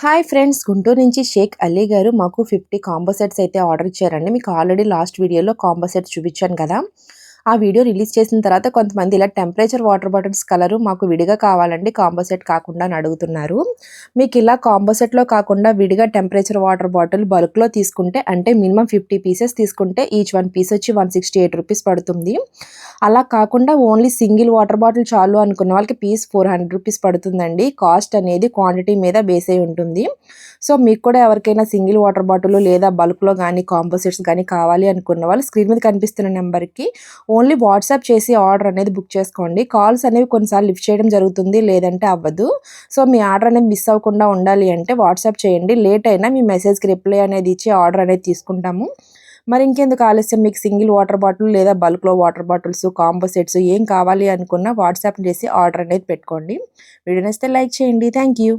Hi friends, Guntur నుంచి షేక్ అలీ గారు మాకు 50 కాంబో సెట్స్ అయితే ఆర్డర్ ఇచ్చారండి. మీకు ఆల్రెడీ లాస్ట్ వీడియోలో కాంబో సెట్స్ చూపించాను కదా. ఆ వీడియో రిలీజ్ చేసిన తర్వాత కొంతమంది ఇలా టెంపరేచర్ వాటర్ బాటిల్స్ కలరు మాకు విడిగా కావాలండి, కాంబో సెట్ కాకుండా అని అడుగుతున్నారు. మీకు ఇలా కాంబో సెట్లో కాకుండా విడిగా టెంపరేచర్ వాటర్ బాటిల్ బల్క్లో తీసుకుంటే, అంటే మినిమం 50 పీసెస్ తీసుకుంటే ఈచ్ వన్ పీస్ వచ్చి 168 రూపీస్ పడుతుంది. అలా కాకుండా ఓన్లీ సింగిల్ వాటర్ బాటిల్ చాలు అనుకున్న వాళ్ళకి పీస్ 400 రూపీస్ పడుతుందండి. కాస్ట్ అనేది క్వాంటిటీ మీద బేస్ అయి ఉంటుంది. సో మీకు కూడా ఎవరికైనా సింగిల్ వాటర్ బాటిల్ లేదా బల్క్లో కానీ కాంబో సెట్స్ కానీ కావాలి అనుకున్న వాళ్ళు స్క్రీన్ మీద కనిపిస్తున్న నెంబర్కి ఓన్లీ వాట్సాప్ చేసి ఆర్డర్ అనేది బుక్ చేసుకోండి. కాల్స్ అనేవి కొన్నిసార్లు లిఫ్ట్ చేయడం జరుగుతుంది, లేదంటే అవ్వదు. సో మీ ఆర్డర్ అనేది మిస్ అవ్వకుండా ఉండాలి అంటే వాట్సాప్ చేయండి. లేట్ అయినా మీ మెసేజ్కి రిప్లై అనేది ఇచ్చి ఆర్డర్ అనేది తీసుకుంటాము. మరి ఇంకెందుకు ఆలస్యం, మీకు సింగిల్ వాటర్ బాటిల్ లేదా బల్క్లో వాటర్ బాటిల్స్, కాంబో సెట్స్ ఏం కావాలి అనుకున్నా వాట్సాప్ చేసి ఆర్డర్ అనేది పెట్టుకోండి. వీడియో నచ్చితే లైక్ చేయండి. Thank you.